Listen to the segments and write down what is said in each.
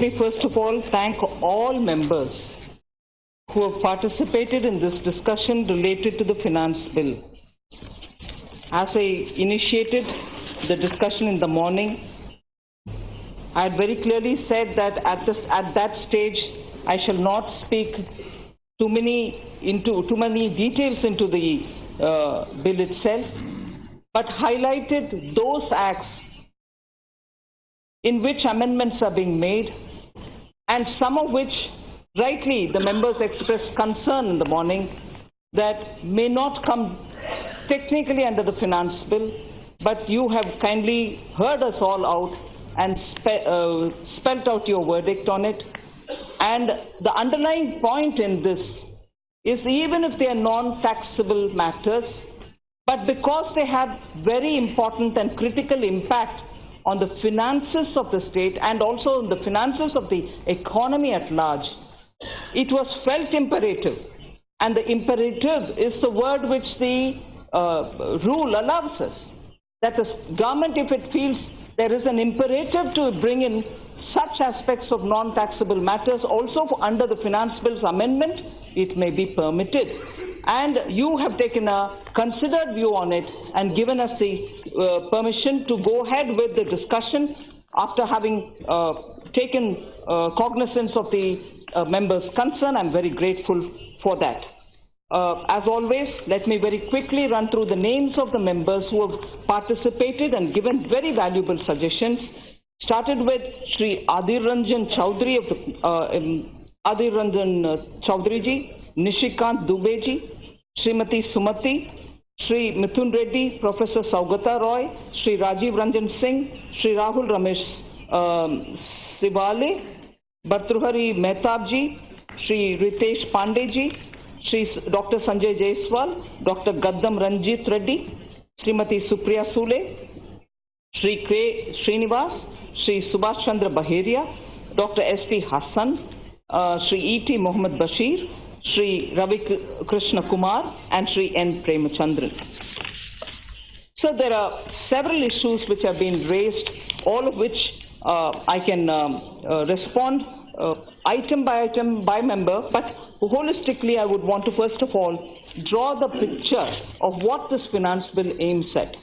Let me first of all thank all members who have participated in this discussion related to the finance bill. As I initiated the discussion in the morning, I had very clearly said that at that stage I shall not speak too many details into the bill itself, but highlighted those acts in which amendments are being made, and some of which rightly the members expressed concern in the morning that may not come technically under the finance bill, but you have kindly heard us all out and spelt out your verdict on it. And the underlying point in this is, even if they are non-taxable matters, but because they have very important and critical impact on the finances of the state and also on the finances of the economy at large, it was felt imperative, and the imperative is the word which the rule allows us, that the government, if it feels there is an imperative to bring in such aspects of non-taxable matters also under the finance bill's amendment, it may be permitted. And you have taken a considered view on it and given us the permission to go ahead with the discussion after having taken cognizance of the members' concern. I'm very grateful for that. As always, let me very quickly run through the names of the members who have participated and given very valuable suggestions. Started with Shri Adir Ranjan Chaudhary of the Adir Ranjan Chaudhary ji, Nishikant Dubey ji, Srimati Sumati, Shri Mithun Reddy, Professor Saugata Roy, Shri Rajiv Ranjan Singh, Shri Rahul Ramesh Sivale, Bhartruhari Mehtab ji, Shri Ritesh Pandey ji, Shri Dr. Sanjay Jaiswal, Dr. Gaddam Ranjit Reddy, Srimati Supriya Sule, Shri K. Srinivas, Shri Subhash Chandra Baheria, Dr. S.T. Hassan, Shri E.T. Mohammed Bashir, Shri Ravi Krishna Kumar, and Shri N. Premachandran. So there are several issues which have been raised, all of which I can respond item by member, but holistically I would want to first of all draw the picture of what this finance bill aims at.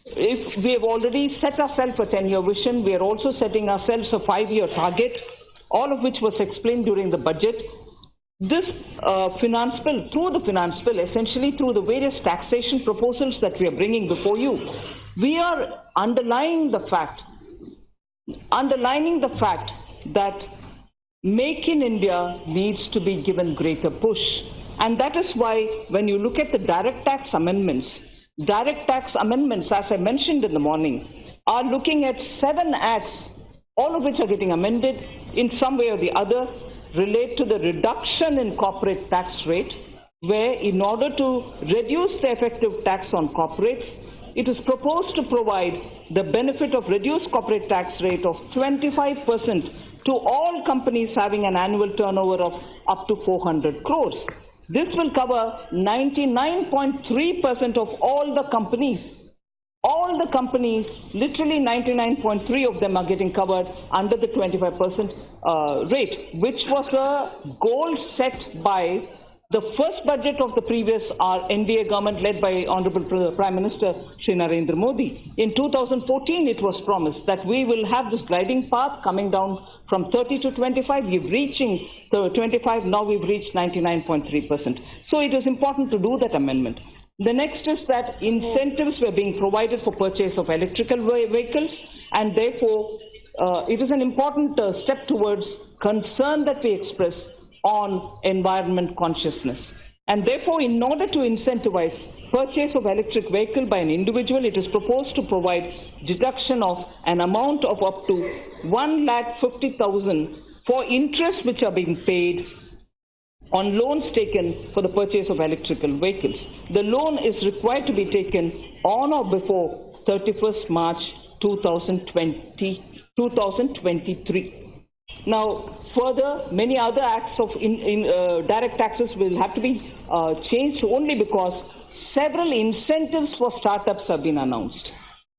If we have already set ourselves a 10-year vision, we are also setting ourselves a 5-year target, all of which was explained during the budget. This finance bill, through the finance bill, essentially through the various taxation proposals that we are bringing before you, we are underlining the fact that Make in India needs to be given greater push. And that is why when you look at the direct tax amendments, as I mentioned in the morning, are looking at 7 acts, all of which are getting amended in some way or the other, relate to the reduction in corporate tax rate, where in order to reduce the effective tax on corporates, it is proposed to provide the benefit of reduced corporate tax rate of 25% to all companies having an annual turnover of up to 400 crores. This will cover 99.3% of all the companies. All the companies, literally 99.3% of them are getting covered under the 25% rate, which was a goal set by the first budget of the previous NDA government led by Honorable Prime Minister Shri Narendra Modi. In 2014, it was promised that we will have this gliding path coming down from 30 to 25. We're reaching 25, now we've reached 99.3%. So it is important to do that amendment. The next is that incentives were being provided for purchase of electrical vehicles, and therefore it is an important step towards concern that we express on environment consciousness. And therefore, in order to incentivize purchase of electric vehicle by an individual, it is proposed to provide deduction of an amount of up to 1,50,000 for interest which are being paid on loans taken for the purchase of electrical vehicles. The loan is required to be taken on or before 31st March 2023. Now, further, many other acts of direct taxes will have to be changed only because several incentives for startups have been announced.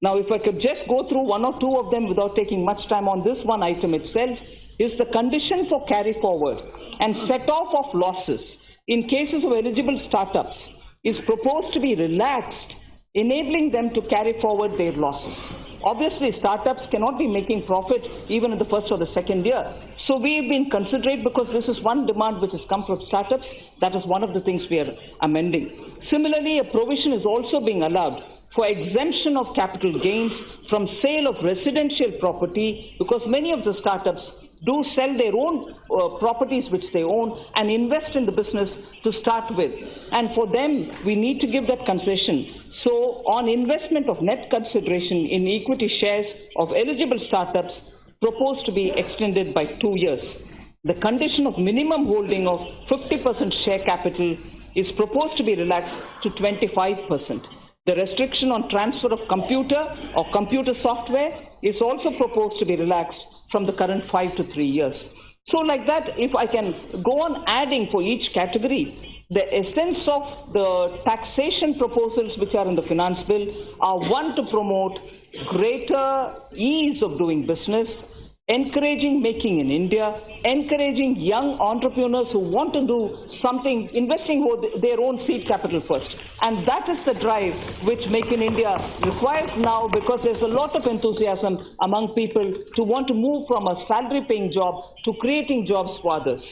Now, if I could just go through one or two of them without taking much time on this one item itself, is the condition for carry forward and set off of losses in cases of eligible startups is proposed to be relaxed, enabling them to carry forward their losses. Obviously, startups cannot be making profit even in the first or the second year. So we've been considerate because this is one demand which has come from startups. That is one of the things we are amending. Similarly, a provision is also being allowed for exemption of capital gains from sale of residential property, because many of the startups do sell their own properties which they own and invest in the business to start with. And for them, we need to give that concession. So on investment of net consideration in equity shares of eligible startups proposed to be extended by 2 years. The condition of minimum holding of 50% share capital is proposed to be relaxed to 25%. The restriction on transfer of computer or computer software is also proposed to be relaxed from the current 5 to 3 years. So like that, if I can go on adding for each category, the essence of the taxation proposals which are in the finance bill are, one, to promote greater ease of doing business, encouraging making in India, encouraging young entrepreneurs who want to do something, investing their own seed capital first. And that is the drive which Make in India requires now, because there's a lot of enthusiasm among people to want to move from a salary-paying job to creating jobs for others.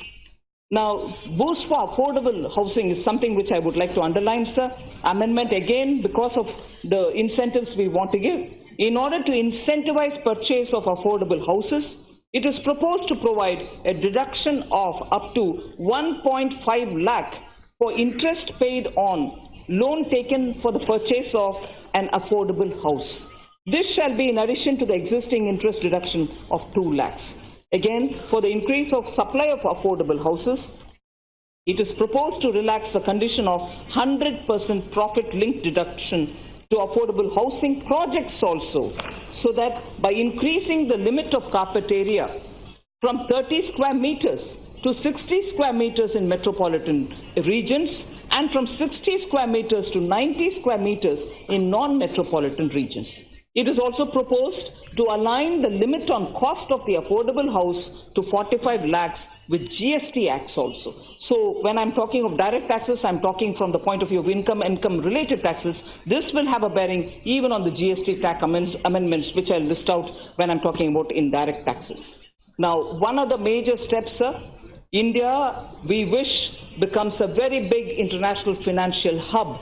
Now, boost for affordable housing is something which I would like to underline, sir. Amendment again because of the incentives we want to give. In order to incentivize purchase of affordable houses, it is proposed to provide a deduction of up to 1.5 lakh for interest paid on loan taken for the purchase of an affordable house. This shall be in addition to the existing interest deduction of 2 lakhs. Again, for the increase of supply of affordable houses, it is proposed to relax the condition of 100% profit-linked deduction to affordable housing projects also, so that by increasing the limit of carpet area from 30 square meters to 60 square meters in metropolitan regions and from 60 square meters to 90 square meters in non-metropolitan regions. It is also proposed to align the limit on cost of the affordable house to 45 lakhs with GST acts also. So when I'm talking of direct taxes, I'm talking from the point of view of income-related taxes. This will have a bearing even on the GST tax amendments, which I'll list out when I'm talking about indirect taxes. Now, one of the major steps, sir, India, we wish, becomes a very big international financial hub.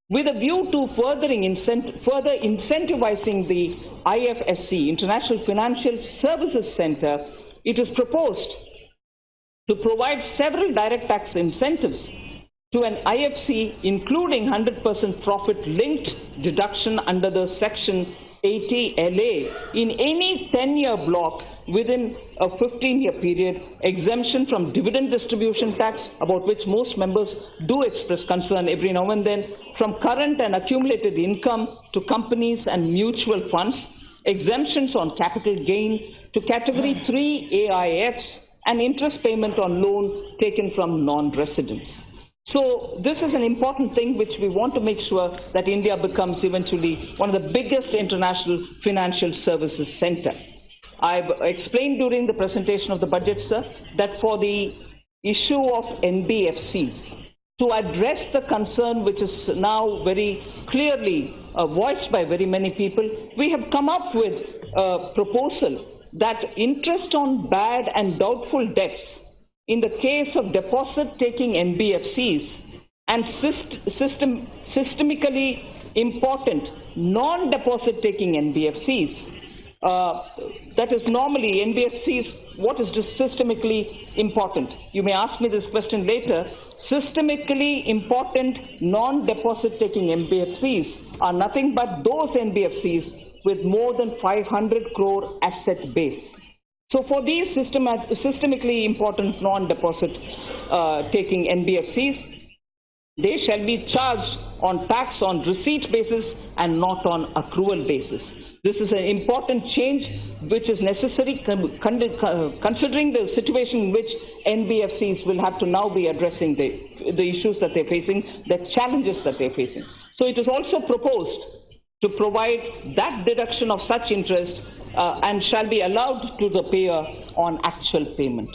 With a view to further incentivizing the IFSC, International Financial Services Center, it is proposed to provide several direct tax incentives to an IFC, including 100% profit-linked deduction under the Section 80 LA in any 10-year block within a 15-year period, exemption from dividend distribution tax, about which most members do express concern every now and then, from current and accumulated income to companies and mutual funds, exemptions on capital gain to Category 3 AIFs, and interest payment on loan taken from non-residents. So this is an important thing which we want to make sure that India becomes eventually one of the biggest international financial services center. I've explained during the presentation of the budget, sir, that for the issue of NBFCs, to address the concern which is now very clearly voiced by very many people, we have come up with a proposal that interest on bad and doubtful debts in the case of deposit-taking NBFCs and systemically important non-deposit-taking NBFCs, that is normally NBFCs, what is systemically important? You may ask me this question later. Systemically important non-deposit-taking NBFCs are nothing but those NBFCs with more than 500 crore asset base. So for these systemically important non-deposit taking NBFCs, they shall be charged on tax on receipt basis and not on accrual basis. This is an important change which is necessary considering the situation in which NBFCs will have to now be addressing the issues that they're facing, the challenges that they're facing. So it is also proposed to provide that deduction of such interest and shall be allowed to the payer on actual payment.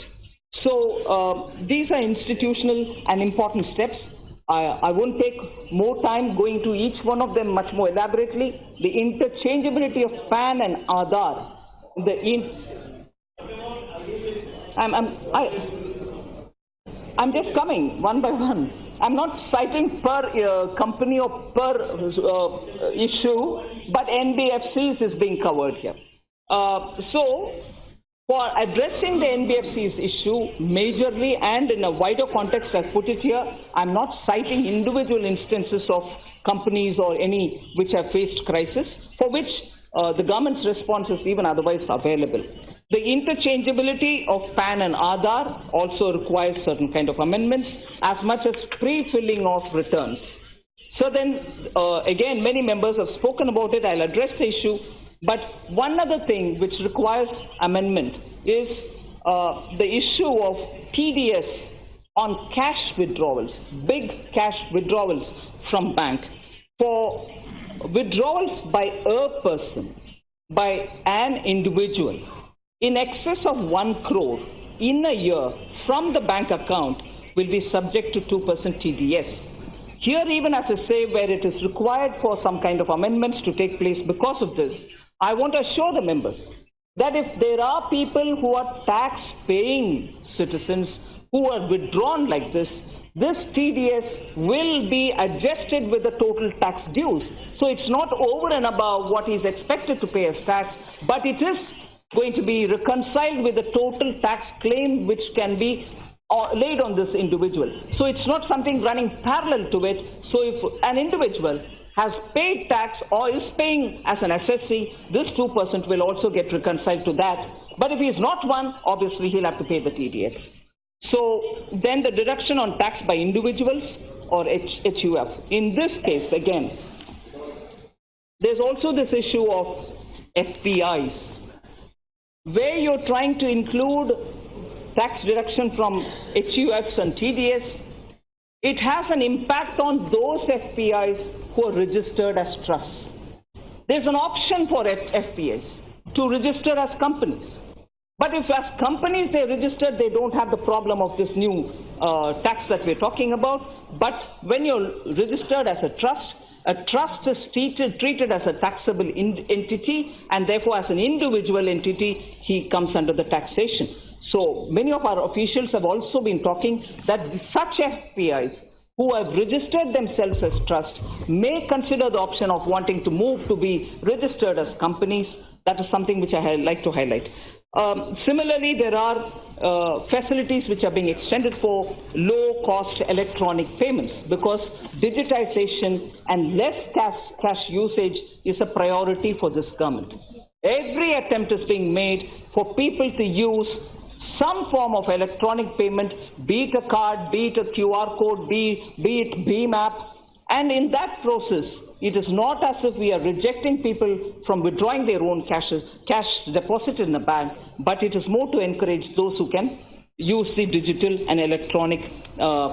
So these are institutional and important steps. I won't take more time going to each one of them much more elaborately. The interchangeability of PAN and Aadhaar, I'm just coming one by one. I'm not citing per company or per issue, but NBFCs is being covered here. So, for addressing the NBFC's issue majorly and in a wider context, I've put it here, I'm not citing individual instances of companies or any which have faced crisis, for which the government's response is even otherwise available. The interchangeability of PAN and Aadhaar also requires certain kind of amendments, as much as pre-filling of returns. So then, again, many members have spoken about it. I'll address the issue. But one other thing which requires amendment is the issue of TDS on cash withdrawals, big cash withdrawals from bank. For withdrawals by a person, by an individual, in excess of 1 crore in a year from the bank account will be subject to 2% TDS. Here, even as I say, where it is required for some kind of amendments to take place because of this, I want to assure the members that if there are people who are tax-paying citizens who are withdrawn like this TDS will be adjusted with the total tax dues. So it's not over and above what is expected to pay as tax, but it is going to be reconciled with the total tax claim which can be laid on this individual. So it's not something running parallel to it. So if an individual has paid tax or is paying as an assessee, this 2% will also get reconciled to that. But if he is not one, obviously he'll have to pay the TDS. So then the deduction on tax by individuals or HUF. In this case, again, there's also this issue of FPIs, where you're trying to include tax deduction from HUFs and TDS. It has an impact on those FPIs who are registered as trusts. There's an option for FPIs to register as companies. But if as companies they're registered, they don't have the problem of this new tax that we're talking about. But when you're registered as a trust is treated as a taxable entity, and therefore as an individual entity, he comes under the taxation. So many of our officials have also been talking that such FPIs who have registered themselves as trusts may consider the option of wanting to move to be registered as companies. That is something which I like to highlight. Similarly, there are facilities which are being extended for low-cost electronic payments, because digitization and less cash usage is a priority for this government. Every attempt is being made for people to use some form of electronic payment, be it a card, be it a QR code, be it BHIM app. And in that process, it is not as if we are rejecting people from withdrawing their own cash deposited in the bank, but it is more to encourage those who can use the digital and electronic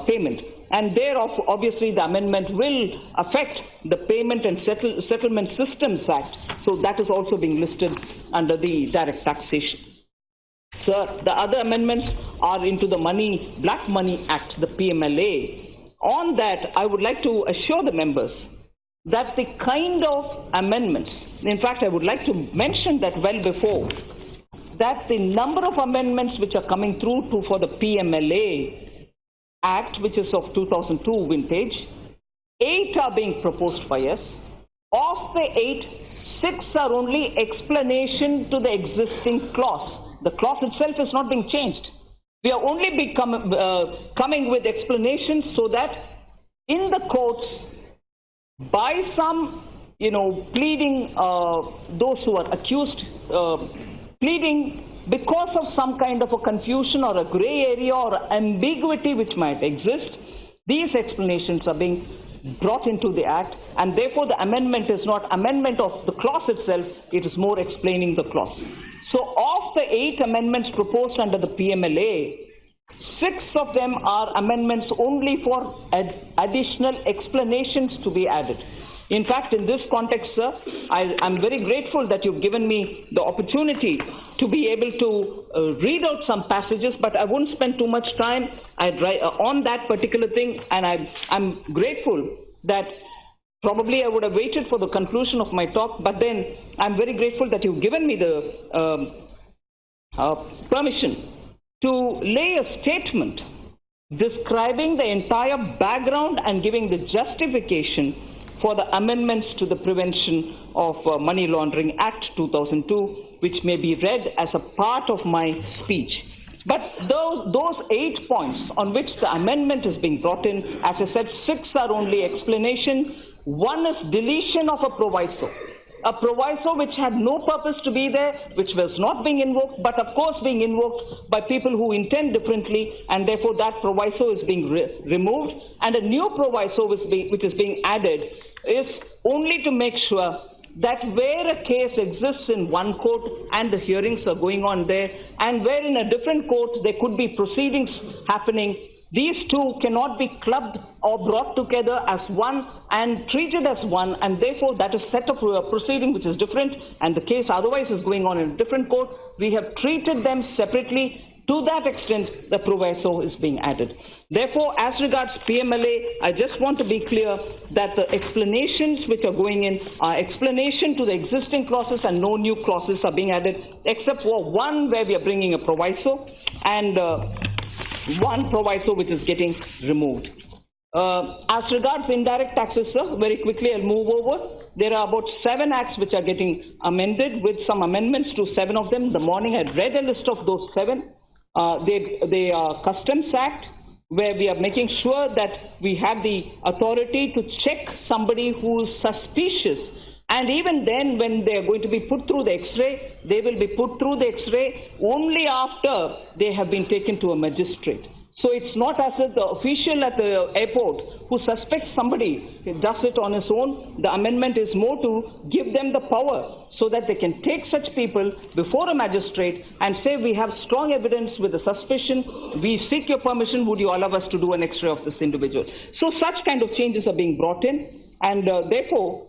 payment. And thereof, obviously, the amendment will affect the Payment and Settlement Systems Act. So that is also being listed under the direct taxation. So the other amendments are into the Black Money Act, the PMLA. On that, I would like to assure the members that the kind of amendments, in fact, I would like to mention that well before, that the number of amendments which are coming through for the PMLA Act, which is of 2002 vintage, 8 are being proposed by us. Of the 8, 6 are only explanation to the existing clause. The clause itself is not being changed. We are only coming with explanations so that in the courts, by some, pleading, those who are accused, pleading because of some kind of a confusion or a gray area or ambiguity which might exist, these explanations are being brought into the act, and therefore the amendment is not amendment of the clause itself, it is more explaining the clause. So of the 8 amendments proposed under the PMLA, 6 of them are amendments only for additional explanations to be added. In fact, in this context, sir, I'm very grateful that you've given me the opportunity to be able to read out some passages, but I won't spend too much time on that particular thing, and I'm grateful that probably I would have waited for the conclusion of my talk, but then I'm very grateful that you've given me the permission to lay a statement describing the entire background and giving the justification for the amendments to the Prevention of Money Laundering Act 2002, which may be read as a part of my speech. But those 8 points on which the amendment is being brought in, as I said, 6 are only explanation. 1 is deletion of a proviso which had no purpose to be there, which was not being invoked, but of course being invoked by people who intend differently, and therefore that proviso is being removed, and a new proviso which is being added is only to make sure that where a case exists in one court and the hearings are going on there, and where in a different court there could be proceedings happening, these two cannot be clubbed or brought together as one and treated as one, and therefore that is set up a proceeding which is different, and the case otherwise is going on in a different court. We have treated them separately. To that extent, the proviso is being added. Therefore, as regards PMLA, I just want to be clear that the explanations which are going in are explanation to the existing clauses, and no new clauses are being added, except for one where we are bringing a proviso, and one proviso which is getting removed. As regards indirect taxes, sir, very quickly I'll move over. There are about 7 acts which are getting amended, with some amendments to 7 of them. In the morning I read a list of those 7. They are Customs Act, where we are making sure that we have the authority to check somebody who is suspicious. And even then, when they are going to be put through the X-ray, they will be put through the X-ray only after they have been taken to a magistrate. So it's not as if the official at the airport who suspects somebody does it on his own. The amendment is more to give them the power so that they can take such people before a magistrate and say, we have strong evidence with a suspicion, we seek your permission, would you allow us to do an X-ray of this individual? So such kind of changes are being brought in, and therefore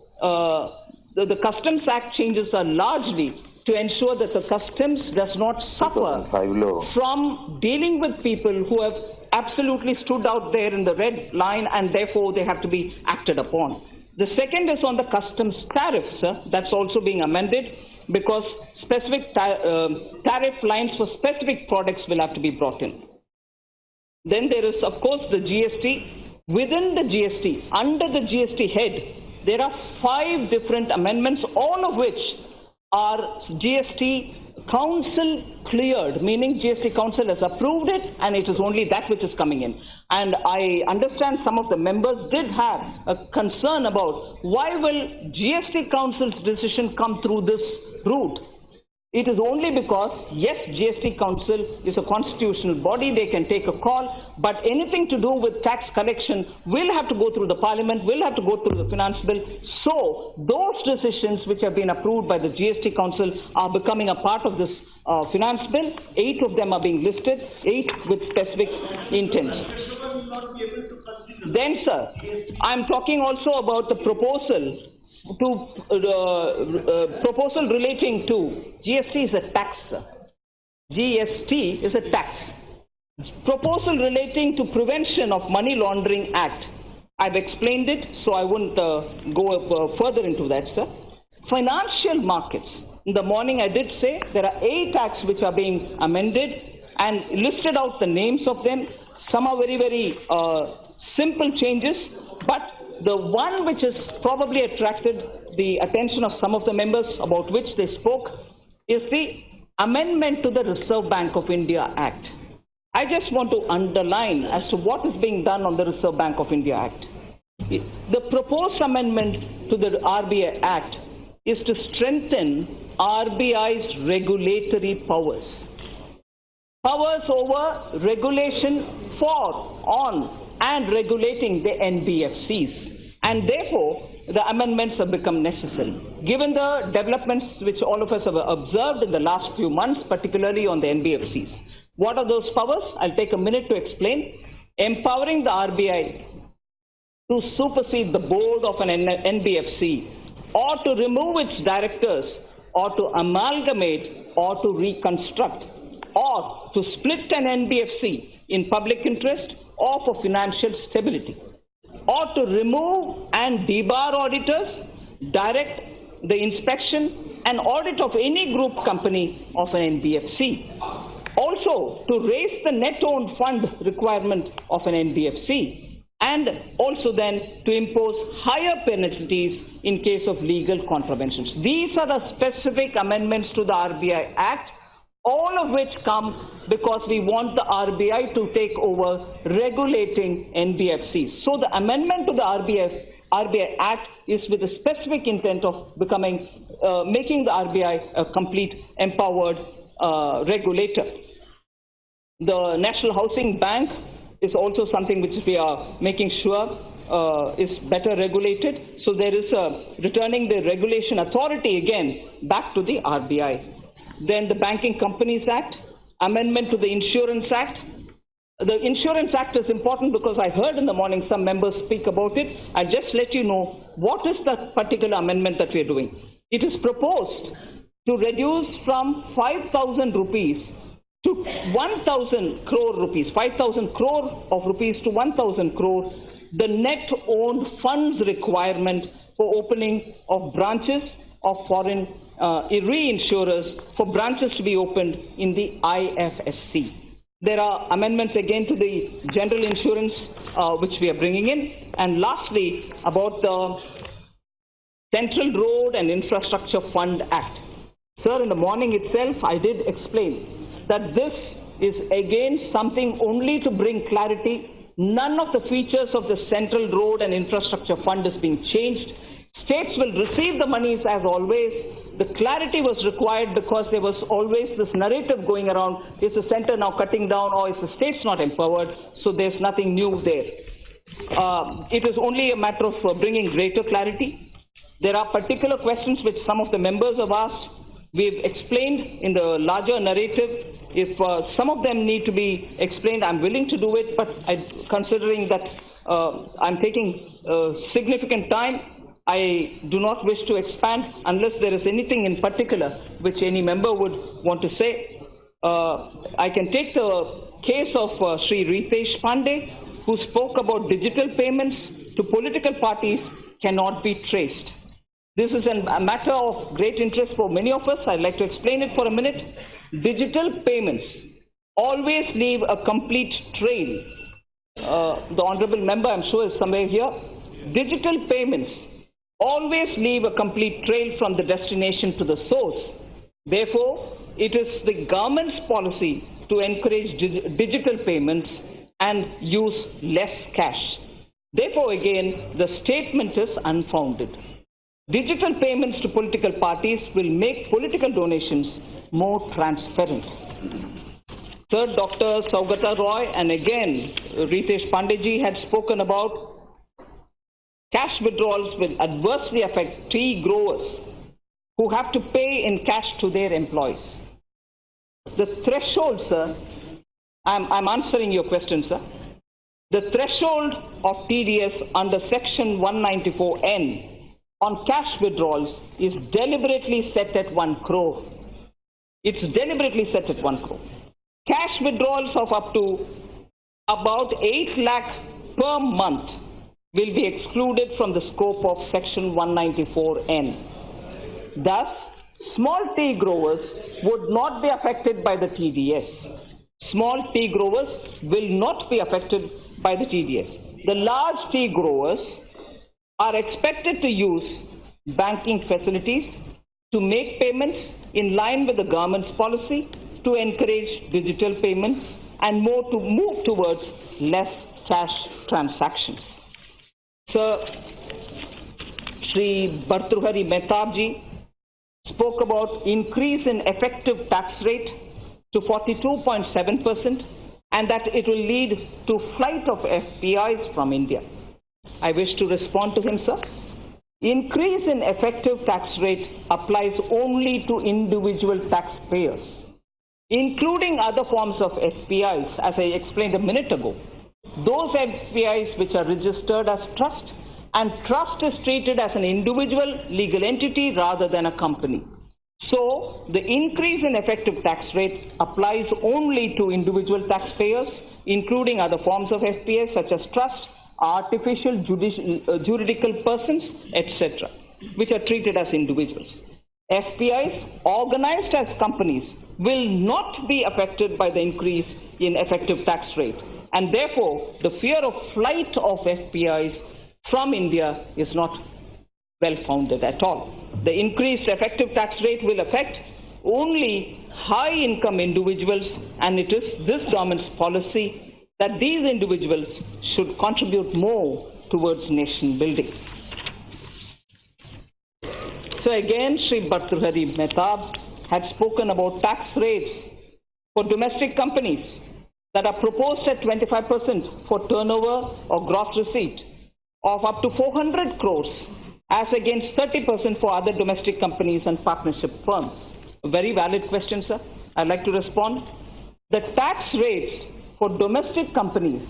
the Customs Act changes are largely to ensure that the customs does not suffer from dealing with people who have absolutely stood out there in the red line, and therefore they have to be acted upon. The second is on the customs tariffs. That's also being amended, because specific tariff lines for specific products will have to be brought in. Then there is, of course, the GST. Within the GST, under the GST head, there are 5 different amendments, all of which are GST Council cleared, meaning GST Council has approved it, and it is only that which is coming in. And I understand some of the members did have a concern about why will GST Council's decision come through this route. It is only because, yes, GST Council is a constitutional body, they can take a call, but anything to do with tax collection will have to go through the Parliament, will have to go through the Finance Bill. So those decisions which have been approved by the GST Council are becoming a part of this Finance Bill. 8 of them are being listed, 8 with specific intents. Then, sir, I'm talking also about the proposal relating to GST is a tax. GST is a tax. Proposal relating to Prevention of Money Laundering Act. I've explained it, so I won't go further into that, sir. Financial markets. In the morning I did say there are 8 acts which are being amended and listed out the names of them. Some are very, very simple changes, but the one which has probably attracted the attention of some of the members, about which they spoke, is the amendment to the Reserve Bank of India Act. I just want to underline as to what is being done on the Reserve Bank of India Act. The proposed amendment to the RBI Act is to strengthen RBI's regulatory powers. Powers over regulation for, on, and regulating the NBFCs, and therefore the amendments have become necessary. Given the developments which all of us have observed in the last few months, particularly on the NBFCs. What are those powers? I'll take a minute to explain. Empowering the RBI to supersede the board of an NBFC, or to remove its directors, or to amalgamate, or to reconstruct, or to split an NBFC in public interest or for financial stability, or to remove and debar auditors, direct the inspection and audit of any group company of an NBFC. Also, to raise the net owned fund requirement of an NBFC, and also then to impose higher penalties in case of legal contraventions. These are the specific amendments to the RBI Act, all of which come because we want the RBI to take over regulating NBFCs. So the amendment to the RBI Act is with the specific intent of making the RBI a complete empowered regulator. The National Housing Bank is also something which we are making sure is better regulated. So there is returning the regulation authority again back to the RBI. Then the Banking Companies Act, amendment to the Insurance Act. The Insurance Act is important because I heard in the morning some members speak about it. I'll just let you know what is the particular amendment that we are doing. It is proposed to reduce from 5,000 rupees to 1,000 crore rupees, 5,000 crore of rupees to 1,000 crore, the net owned funds requirement for opening of branches of foreign reinsurers, for branches to be opened in the IFSC. There are amendments again to the general insurance which we are bringing in. And lastly, about the Central Road and Infrastructure Fund Act. Sir, in the morning itself, I did explain that this is again something only to bring clarity. None of the features of the Central Road and Infrastructure Fund is being changed. States will receive the monies as always. The clarity was required because there was always this narrative going around, is the center now cutting down or is the states not empowered? So there's nothing new there. It is only a matter of bringing greater clarity. There are particular questions which some of the members have asked. We've explained in the larger narrative. If some of them need to be explained, I'm willing to do it, but considering that I'm taking significant time, I do not wish to expand unless there is anything in particular which any member would want to say. I can take the case of Sri Ritesh Pandey, who spoke about digital payments to political parties cannot be traced. This is a matter of great interest for many of us. I'd like to explain it for a minute. Digital payments always leave a complete trail. The honorable member, I'm sure, is somewhere here. Digital payments always leave a complete trail from the destination to the source. Therefore, it is the government's policy to encourage digital payments and use less cash. Therefore, again, the statement is unfounded. Digital payments to political parties will make political donations more transparent. Third, Dr. Saugata Roy and again Ritesh Pandeyji had spoken about cash withdrawals will adversely affect tea growers who have to pay in cash to their employees. The threshold, sir, I'm answering your question, sir. The threshold of TDS under Section 194N on cash withdrawals is deliberately set at 1 crore. It's deliberately set at 1 crore. Cash withdrawals of up to about 8 lakh per month will be excluded from the scope of Section 194N. Thus, small tea growers would not be affected by the TDS. Small tea growers will not be affected by the TDS. The large tea growers are expected to use banking facilities to make payments in line with the government's policy to encourage digital payments and more to move towards less cash transactions. Sir, Shri Bhartruhari Mehtabji spoke about increase in effective tax rate to 42.7% and that it will lead to flight of FPIs from India. I wish to respond to him, sir. Increase in effective tax rate applies only to individual taxpayers, including other forms of FPIs, as I explained a minute ago. those FPIs which are registered as trust, and trust is treated as an individual legal entity rather than a company. So the increase in effective tax rate applies only to individual taxpayers, including other forms of FPIs such as trust, artificial juridical persons, etc., which are treated as individuals. FPIs organized as companies will not be affected by the increase in effective tax rate, and therefore the fear of flight of FPIs from India is not well-founded at all. The increased effective tax rate will affect only high-income individuals, and it is this government's policy that these individuals should contribute more towards nation building. So again, Sri Bhartrihari Mehtab had spoken about tax rates for domestic companies that are proposed at 25% for turnover or gross receipt of up to 400 crores as against 30% for other domestic companies and partnership firms. A very valid question, sir. I'd like to respond. The tax rates for domestic companies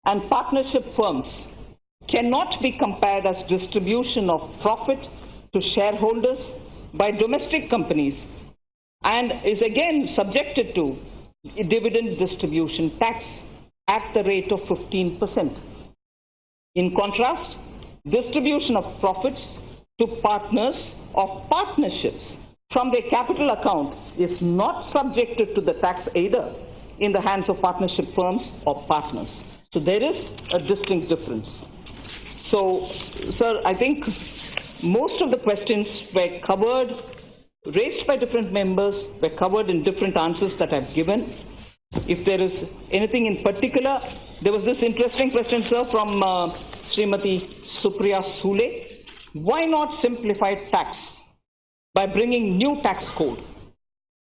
and partnership firms cannot be compared as distribution of profit to shareholders by domestic companies and is again subjected to dividend distribution tax at the rate of 15%. In contrast, distribution of profits to partners of partnerships from their capital account is not subjected to the tax either in the hands of partnership firms or partners. So there is a distinct difference. So, sir, I think most of the questions were covered, raised by different members, were covered in different answers that I've given. If there is anything in particular, there was this interesting question, sir, from Srimati Supriya Sule. Why not simplify tax by bringing new tax code?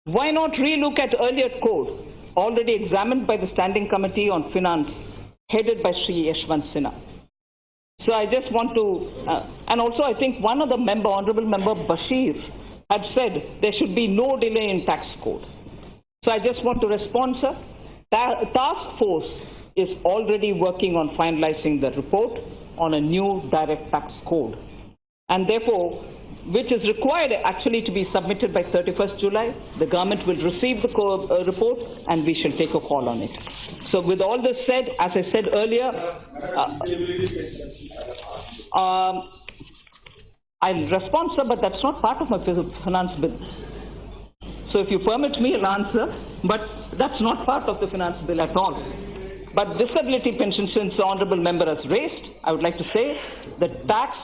Why not relook at earlier code already examined by the Standing Committee on Finance headed by Sri Yashwant Sinha? So I just want to, and also I think one of the member, Honorable Member Bashir, had said there should be no delay in tax code. So I just want to respond, sir. Task force is already working on finalizing the report on a new direct tax code, and therefore, which is required actually to be submitted by 31st July. The government will receive the report and we shall take a call on it. So with all this said, as I said earlier, I'll respond, sir, but that's not part of my finance bill. So if you permit me, I'll answer, but that's not part of the finance bill at all. But disability pension, since the Honourable Member has raised, I would like to say the tax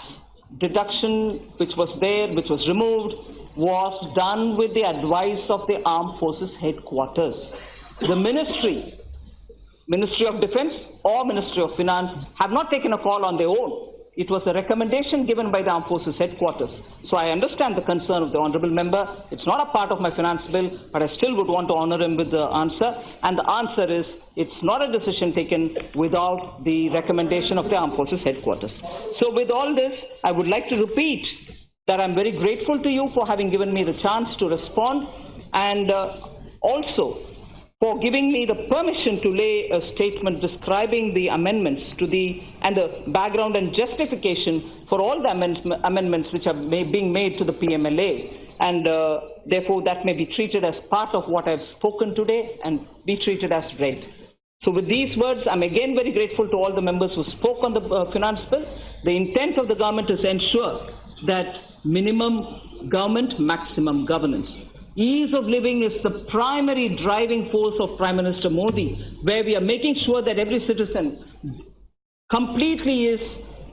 deduction which was there, which was removed, was done with the advice of the Armed Forces Headquarters. The Ministry of Defence or Ministry of Finance have not taken a call on their own. It was a recommendation given by the Armed Forces Headquarters. So I understand the concern of the Honourable Member. It's not a part of my finance bill, but I still would want to honour him with the answer. And the answer is, it's not a decision taken without the recommendation of the Armed Forces Headquarters. So with all this, I would like to repeat that I'm very grateful to you for having given me the chance to respond, and also for giving me the permission to lay a statement describing the amendments to and the background and justification for all the amendments which are being made to the PMLA. And therefore, that may be treated as part of what I've spoken today and be treated as read. So with these words, I'm again very grateful to all the members who spoke on the finance bill. The intent of the government is to ensure that minimum government, maximum governance. Ease of living is the primary driving force of Prime Minister Modi, where we are making sure that every citizen completely is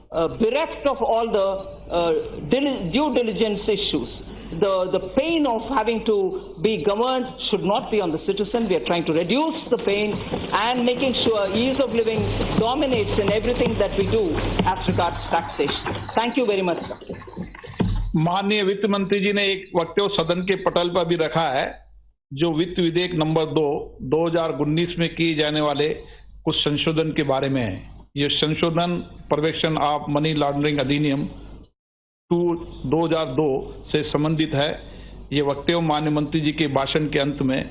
bereft of all the due diligence issues. The pain of having to be governed should not be on the citizen. We are trying to reduce the pain and making sure ease of living dominates in everything that we do as regards taxation. Thank you very much, sir. माननीय वित्त मंत्री जी ने एक वक्तव्य सदन के पटल पर भी रखा है, जो वित्त विधेयक नंबर 2019 में किए जाने वाले कुछ संशोधन के बारे में है। ये संशोधन प्रिवेंशन ऑफ मनी लॉन्ड्रिंग अधिनियम 2002 से संबंधित है। ये वक्तव्य माननीय मंत्री जी के भाषण के अंत में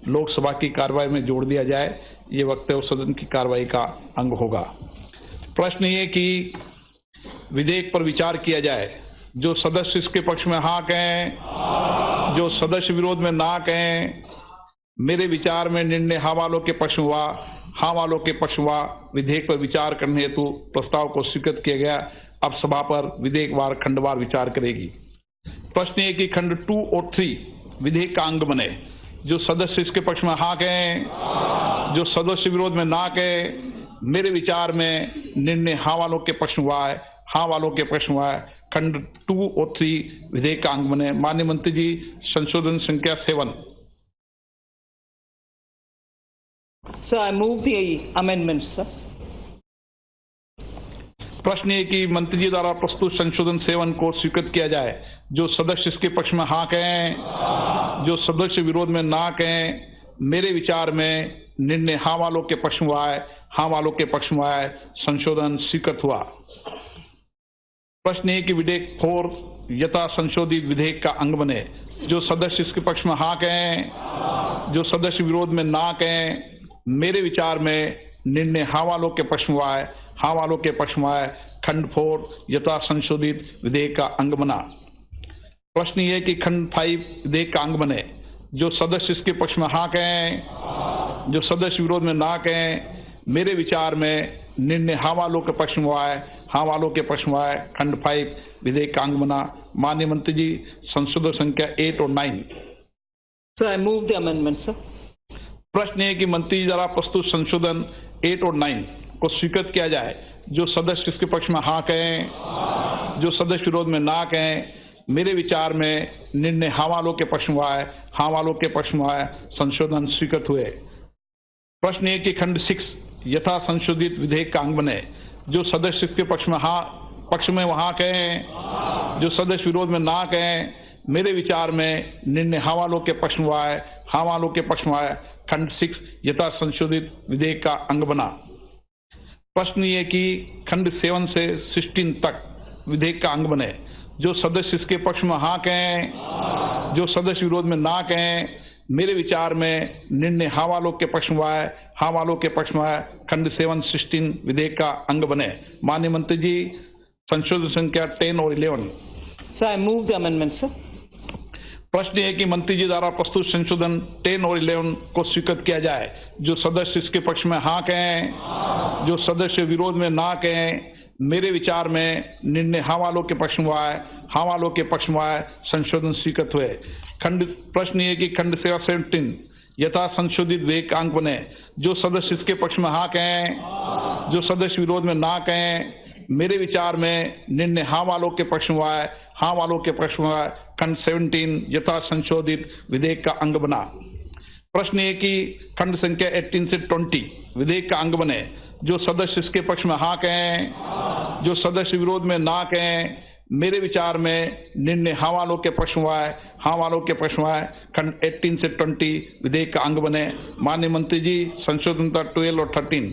लोकसभा की कार्रवाई में जोड़ दिया जाए। ये वक्तव्य सदन की कार्रवाई का अंग होगा। प्रश्न ये कि विधेयक पर विचार किया जाए। जो सदस्य इसके पक्ष में हाँ कहें, जो सदस्य विरोध में ना कहें। मेरे विचार में निर्णय हाँ वालों के पक्ष हुआ, हाँ वालों के पक्ष हुआ। विधेयक पर विचार करने हेतु प्रस्ताव को स्वीकृत किया गया। अब सभा पर विधेयकवार खंडवार विचार करेगी। प्रश्न ये कि खंड 2 और 3 विधेयक का अंग बने। जो सदस्य इसके पक्ष में हाँ कहें, जो सदस्य विरोध में ना कहें। मेरे विचार में निर्णय हाँ वालों के पक्ष हुआ है, हाँ वालों के पक्ष हुआ है। खंड 2 और 3 विधेयक का अंग बने। माननीय मंत्री जी, संशोधन संख्या 7। Sir, I move the amendments, sir. प्रश्न ये कि मंत्री जी द्वारा प्रस्तुत संशोधन 7 को स्वीकृत किया जाए। जो सदस्य इसके पक्ष में हाँ कहें, जो सदस्य विरोध में ना कहें। मेरे विचार में निर्णय हाँ वालों के पक्ष हुआ है, हाँ वालों के पक्ष हुआ है। संशोधन स्वीकृत हुआ। प्रश्न ये कि विधेयक 4 यथा संशोधित विधेयक का अंग बने। जो सदस्य इसके पक्ष में हाँ कहें, जो सदस्य विरोध में ना कहें। मेरे विचार में निर्णय हाँ वालों के पक्ष हुआ है, हाँ वालों के पक्ष हुआ है। खंड 4 यथा संशोधित विधेयक का अंग बना। प्रश्न ये कि खंड 5 विधेयक का अंग बने। जो सदस्य इसके पक्ष में हाँ कहें, जो सदस्य विरोध में ना कहें। मेरे विचार में निर्णय हाँ वालों के पक्ष में हुआ है, हाँ वालों के पक्ष में हुआ है। खंड 5 विधेयक का अंग बना। माननीय मंत्री जी, संशोधन संख्या 8 और 9। Sir, I move the amendment, sir. प्रश्न है कि मंत्री जी द्वारा प्रस्तुत संशोधन 8 और 9 को स्वीकृत किया जाए। जो सदस्य इसके पक्ष में हाँ कहें, जो सदस्य विरोध में ना कहें। मेरे विचार में निर्णय हाँ वालों के पक्ष में हुआ है, हाँ वालों के पक्ष में हुआ है। संशोधन स्वीकृत हुए। प्रश्न है कि खंड 6 यथा संशोधित विधेयक का अंग बने। जो सदस्य इसके पक्ष में हाँ कहें, जो सदस्य विरोध में ना कहें। मेरे विचार में निर्णय हाँ वालों के पक्ष में हुआ है, हाँ वालों के पक्ष में हुआ है। खंड 6 यथा संशोधित विधेयक का अंग बना। प्रश्न ये कि खंड 7 से 16 तक विधेयक का अंग बने। जो सदस्य इसके पक्ष में हाँ कहें, जो सदस्य विरोध में ना कहें। मेरे विचार में निर्णय हाँ वालों के पक्ष में हुआ है, हाँ वालों के पक्ष में हुआ है। खंड 7-16 विधेयक का अंग बने। माननीय मंत्री जी, संशोधन संख्या 10 और 11। Sir, I move the amendment, sir. प्रश्न है कि मंत्री जी द्वारा प्रस्तुत संशोधन 10 और 11 को स्वीकृत किया जाए। जो सदस्य इसके पक्ष में हाँ कहें, जो सदस्य विरोध में ना कहें। मेरे विचार में निर्णय हाँ वालों के पक्ष में हुआ है, हाँ वालों के पक्ष में हुआ है। संशोधन स्वीकृत हुए। प्रश्न ये कि खंड 17 यथा संशोधित विधेयक का अंग बने। जो सदस्य इसके पक्ष में हाँ कहें, जो सदस्य विरोध में ना कहें। मेरे विचार में निर्णय हाँ वालों के पक्ष में हुआ है, हाँ वालों के पक्ष में हुआ है। खंड 17 यथा संशोधित विधेयक का अंग बना। प्रश्न ये कि खंड संख्या 18 से 20 विधेयक का अंग बने। जो सदस्य इसके पक्ष में हाँ कहें, जो सदस्य विरोध में ना कहें। मेरे विचार में निर्णय हाँ वालों के पक्ष में हुआ है, हाँ वालों के पक्ष में हुआ है। खंड 18 से 20 विधेयक का अंग बने। माननीय मंत्री जी, संशोधन 12 और 13।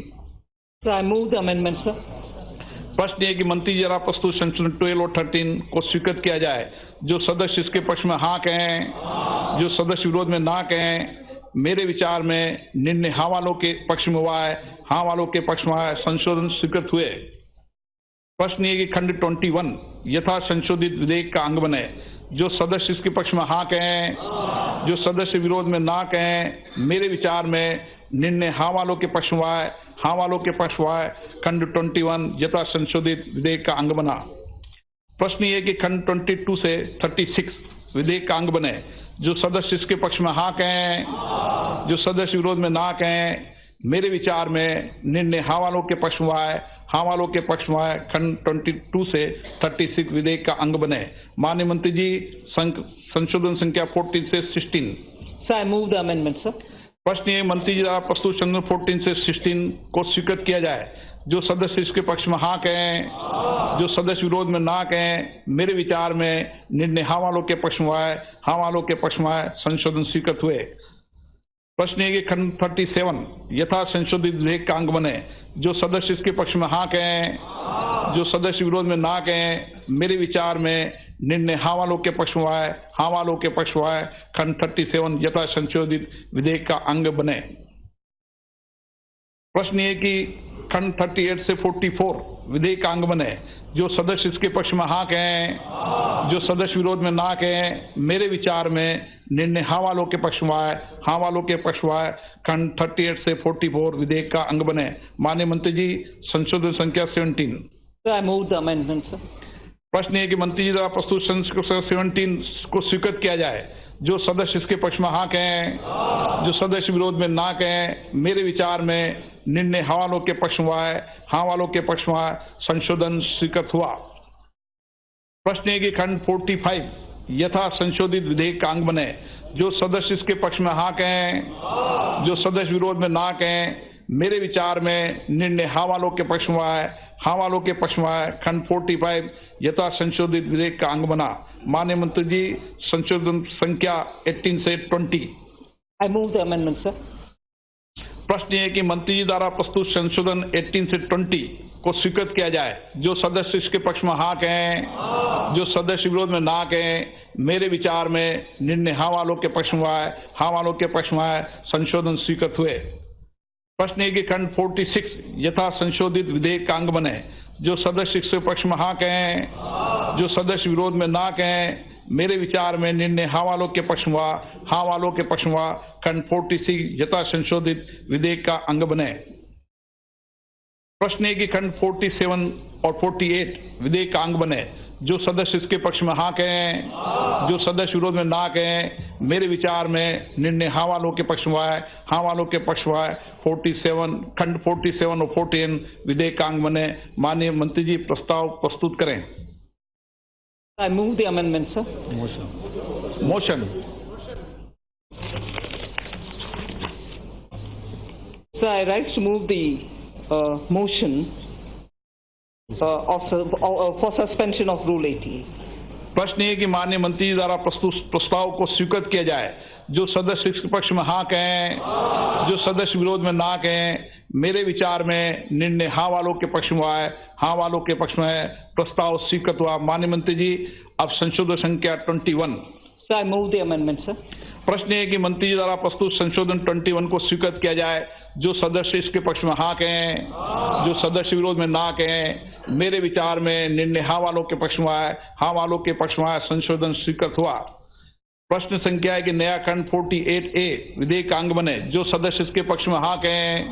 Sir, I move the amendment, sir. प्रश्न ये कि मंत्री जी द्वारा प्रस्तुत संशोधन 12 और 13 को स्वीकृत किया जाए। जो सदस्य इसके पक्ष में हाँ कहें, जो सदस्य विरोध में ना कहें। मेरे विचार में निर्णय हाँ वालों के पक्ष में हुआ है, हाँ वालों के पक्ष में हुआ है। संशोधन स्वीकृत हुए। प्रश्न ये कि खंड 21 यथा संशोधित विधेयक का अंग बने। जो सदस्य इसके पक्ष में हाँ कहें, जो सदस्य विरोध में ना कहें। मेरे विचार में निर्णय हाँ वालों के पक्ष में हुआ है, हाँ वालों के पक्ष हुआ है। खंड 21 यथा संशोधित विधेयक का अंग बना। प्रश्न ये कि खंड 22 से 36 विधेयक का अंग बने। जो सदस्य इसके पक्ष में हाँ कहें, जो सदस्य विरोध में ना कहें। मेरे विचार में निर्णय हाँ वालों के पक्ष में हुआ है, हाँ वालों के पक्ष में हुआ है। खंड 22 से 36 विधेयक का अंग बने। माननीय मंत्री जी, संशोधन संख्या 14 से 16। Sir, I move the amendment, sir. प्रश्न ये मंत्री जी द्वारा प्रस्तुत संशोधन 14 से 16 को स्वीकृत किया जाए। जो सदस्य इसके पक्ष में हाँ कहें, जो सदस्य विरोध में ना कहें। मेरे विचार में निर्णय हाँ वालों के पक्ष में हुआ है, हाँ वालों के पक्ष में हुआ है। संशोधन स्वीकृत हुए। प्रश्न है कि खंड 37 यथा संशोधित विधेयक का अंग बने। जो सदस्य इसके पक्ष में हाँ कहें, जो सदस्य विरोध में ना कहें, मेरे विचार में निर्णय हाँ वालों के पक्ष में आए, हाँ वालों के पक्ष में आए। खंड 37 यथा संशोधित विधेयक का अंग बने। प्रश्न है कि खंड 38 से 44 विधेयक का अंग बने। जो सदस्य इसके पक्ष में हाँ कहें, जो सदस्य विरोध में ना कहें, मेरे विचार में निर्णय हाँ वालों के पक्ष में आए, हाँ वालों के पक्ष में आए। खंड 38 से 44 विधेयक का अंग बने। माननीय मंत्री जी, संशोधन संख्या 17। I move the amendment, sir. प्रश्न है कि मंत्री जी द्वारा प्रस्तुत संशोधन 17 को स्वीकृत किया जाए। जो सदस्य इसके पक्ष में हाँ कहें, जो सदस्य विरोध में ना कहें, मेरे विचार में निर्णय हाँ वालों के पक्ष में आए, हाँ वालों के पक्ष में आए। संशोधन स्वीकृत हुआ। प्रश्न है कि खंड 45 यथा संशोधित विधेयक का अंग बने। जो सदस्य इसके पक्ष में हाँ कहें, जो सदस्य विरोध में ना कहें, मेरे विचार में निर्णय हाँ वालों के पक्ष में आए, हाँ वालों के पक्ष में आए। खंड 45 यथा संशोधित विधेयक का अंग बना। माननीय मंत्री जी, संशोधन संख्या 18 से 20। I move the amendment, sir. प्रश्न है कि मंत्री जी द्वारा प्रस्तुत संशोधन 18 से 20 को स्वीकृत किया जाए। जो सदस्य इसके पक्ष में हाँ कहें, जो सदस्य विरोध में ना कहें, मेरे विचार में निर्णय हाँ वालों के पक्ष में आए, हाँ वालों के पक्ष में आए। संशोधन स्वीकृत हुए। प्रश्न है कि खंड 46 यथा संशोधित विधेयक का अंग बने। जो सदस्य इसके पक्ष में हाँ कहें, जो सदस्य विरोध में ना कहें, मेरे विचार में निर्णय हाँ वालों के पक्ष में, हाँ वालों के पक्ष में। खंड 46 यथा संशोधित विधेयक का अंग बने। प्रश्न है कि खंड 47 और 48 विधेयक का अंग बने। जो सदस्य इसके पक्ष में हाँ कहें, जो सदस्य विरोध में ना कहें, मेरे विचार में निर्णय हाँ वालों के पक्ष में आए, हाँ वालों के पक्ष में आए। 47 खंड 47 और 48 विधेयक का अंग बने। माननीय मंत्री जी, प्रस्ताव प्रस्तुत करें। I move the amendment, sir. Motion. Sir, I rise to move the motion for suspension of Rule 88. प्रश्न है कि माननीय मंत्री जी द्वारा प्रस्तुत प्रस्ताव को स्वीकृत किया जाए। जो सदस्य इसके पक्ष में हाँ कहें, जो सदस्य विरोध में ना कहें, मेरे विचार में निर्णय हाँ वालों के पक्ष में आए, हाँ वालों के पक्ष में है। प्रस्ताव स्वीकृत हुआ। माननीय मंत्री जी, अब संशोधन संख्या 21। Sir, I move the amendment, sir. प्रश्न है कि मंत्री जी द्वारा प्रस्तुत संशोधन 21 को स्वीकृत किया जाए। जो सदस्य इसके पक्ष में हाँ कहें, जो सदस्य विरोध में ना कहें, मेरे विचार में निर्णय हाँ वालों के पक्ष में आए, हाँ वालों के पक्ष में आए। संशोधन स्वीकृत हुआ। प्रश्न संख्या है कि नया खंड 48A विधेयक का अंग बने। जो सदस्य इसके पक्ष में हाँ कहें,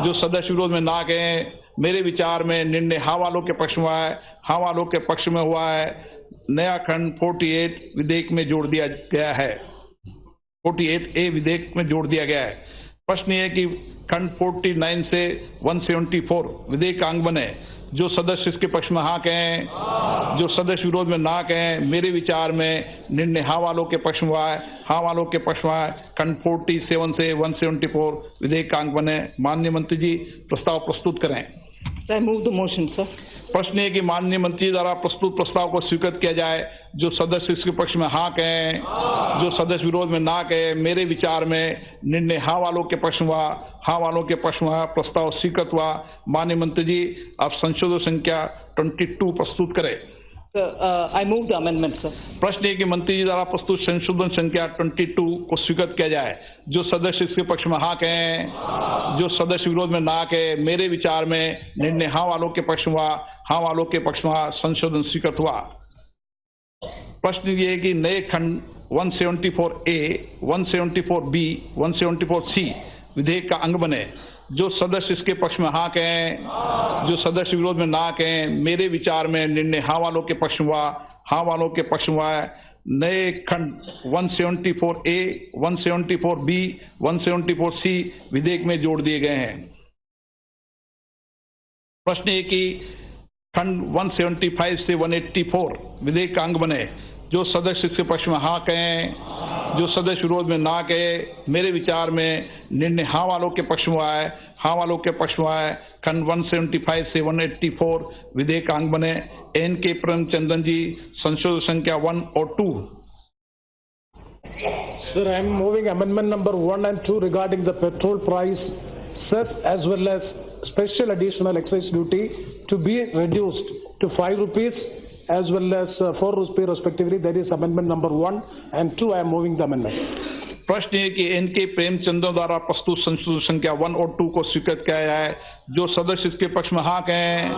जो सदस्य विरोध में ना कहें, मेरे विचार में निर्णय हाँ वालों के पक्ष में आए, हाँ वालों के पक्ष में हुआ है। नया खंड 48 विधेयक में जोड़ दिया गया है। 48A विधेयक में जोड़ दिया गया है। प्रश्न ये है कि खंड 49 से 174 विधेयक का अंग बने। जो सदस्य इसके पक्ष में हाँ कहें, जो सदस्य विरोध में ना कहें, मेरे विचार में निर्णय हाँ वालों के पक्ष में आए, हाँ वालों के पक्ष में आए। खंड 47 से 174 विधेयक का अंग बने। माननीय मंत्री जी, प्रस्ताव प्रस्तुत करें। I move the motion, sir. प्रश्न है कि माननीय मंत्री द्वारा प्रस्तुत प्रस्ताव को स्वीकृत किया जाए। जो सदस्य इसके पक्ष में हाँ कहें, जो सदस्य विरोध में ना कहें, मेरे विचार में निर्णय हाँ वालों के पक्ष में, हाँ वालों के पक्ष में। प्रस्ताव स्वीकृत हुआ। माननीय मंत्री जी, आप संशोधन संख्या 22 प्रस्तुत करें। Sir, I move the amendment, sir. प्रश्न है कि मंत्री जी द्वारा प्रस्तुत संशोधन संख्या 22 को स्वीकृत किया जाए। जो सदस्य इसके पक्ष में हाँ कहें, जो सदस्य विरोध में ना कहें, मेरे विचार में निर्णय हाँ वालों के पक्ष में, हाँ वालों के पक्ष में। संशोधन स्वीकृत हुआ। प्रश्न ये है कि नए खंड 174A, 174B, 174C विधेयक का अंग बने। जो सदस्य इसके पक्ष में हाँ कहें, जो सदस्य विरोध में ना कहें, मेरे विचार में निर्णय हाँ वालों के पक्ष में, हाँ वालों के पक्ष में। नए खंड 174A, 174B, 174C विधेयक में जोड़ दिए गए हैं। प्रश्न है कि खंड 175 से 184 विधेयक का अंग बने। जो सदस्य इसके पक्ष में हाँ कहें, जो सदस्य विरोध में ना कहे, मेरे विचार में निर्णय हाँ वालों के पक्ष में आए, हाँ वालों के पक्ष में आए। खंड 175 से 184 विधेयक का अंग बने। एन के प्रेमचंदन जी, संशोधन संख्या 1 और 2। Sir, I am moving amendment number 1 and 2 regarding the petrol price cess as well as special additional excise duty to be reduced to 5 rupees as well as 4 rupees respectively. That is amendment number 1 and 2. I am moving the amendment. प्रश्न है कि इनके प्रेमचंद्र द्वारा प्रस्तुत संशोधन संख्या 1 और 2 को स्वीकृत किया जाए। जो सदस्य इसके पक्ष में हाँ कहें,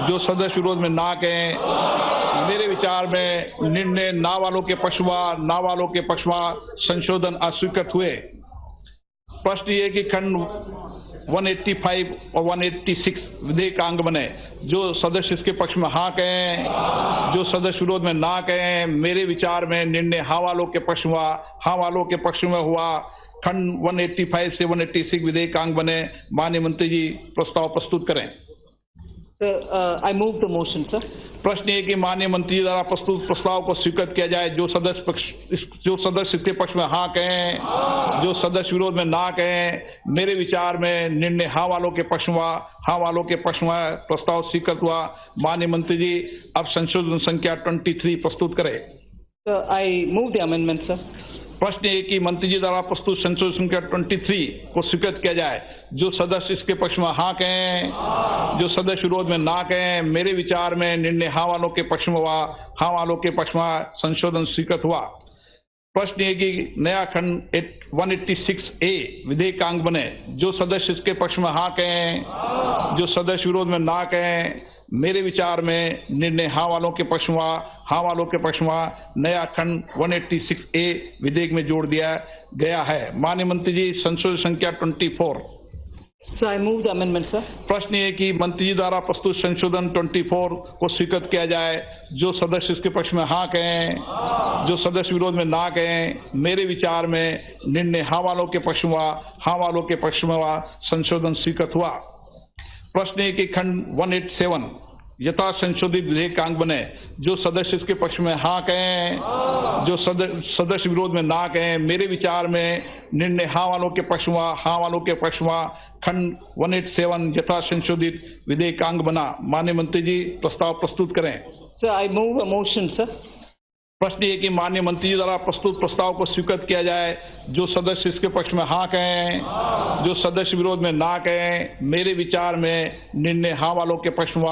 जो सदस्य विरोध में ना कहें। मेरे विचार में निर्णय ना वालों के पक्ष में, ना वालों के पक्ष में संशोधन अस्वीकृत हुए। प्रश्न ये कि खंड 185 और 186 विधेयक अंग बने। जो सदस्य इसके पक्ष में हाँ कहें, जो सदस्य विरोध में ना कहें। मेरे विचार में निर्णय हाँ वालों के पक्ष में, हाँ वालों के पक्ष में हुआ। खंड 185 से 186 विधेयक अंग बने। माननीय मंत्री जी प्रस्ताव प्रस्तुत करें। Sir, I move the motion, sir. प्रश्न ये कि माननीय मंत्री जी द्वारा प्रस्तुत प्रस्ताव को स्वीकृत किया जाए। जो सदस्य इसके पक्ष में हाँ कहें, जो सदस्य विरोध में ना कहें। मेरे विचार में निर्णय हाँ वालों के पक्ष में, हाँ वालों के पक्ष में प्रस्ताव स्वीकृत हुआ। माननीय मंत्री जी अब संशोधन संख्या 23 प्रस्तुत करें। Sir, I move the amendment, sir. प्रश्न है कि मंत्री जी द्वारा प्रस्तुत संशोधन संख्या 23 को स्वीकृत किया जाए। जो सदस्य इसके पक्ष में हाँ कहें, जो सदस्य विरोध में ना कहें। मेरे विचार में निर्णय हाँ वालों के पक्ष में हुआ, हाँ वालों के पक्ष में संशोधन स्वीकृत हुआ। प्रश्न है कि नया खंड 186A विधेयक अंग बने। जो सदस्य इसके पक्ष में हाँ कहें, जो सदस्य विरोध में ना कहें। मेरे विचार में निर्णय हाँ वालों के पक्ष में, हाँ वालों के पक्ष में नया खंड 186A विधेयक में जोड़ दिया गया है। माननीय मंत्री जी संशोधन संख्या 24। So I move the amendment, sir. प्रश्न ये कि मंत्री जी द्वारा प्रस्तुत संशोधन 24 को स्वीकृत किया जाए। जो सदस्य इसके पक्ष में हाँ कहें, जो सदस्य विरोध में ना कहें। मेरे विचार में निर्णय हाँ वालों के पक्ष में, हाँ वालों के पक्ष में संशोधन स्वीकृत हुआ। प्रश्न है कि खंड 187 यथा संशोधित विधेयक अंग बने। जो सदस्य इसके पक्ष में हाँ कहें, जो सदस्य विरोध में ना कहें। मेरे विचार में निर्णय हाँ वालों के पक्ष में, हाँ वालों के पक्ष में खंड 187 यथा संशोधित विधेयक अंग बना। माननीय मंत्री जी प्रस्ताव प्रस्तुत करें। Sir, I move a motion, sir. प्रश्न ये कि माननीय मंत्री जी द्वारा प्रस्तुत प्रस्ताव को स्वीकृत किया जाए। जो सदस्य इसके पक्ष में हाँ कहें, जो सदस्य विरोध में ना कहें। मेरे विचार में निर्णय हाँ वालों के पक्ष में,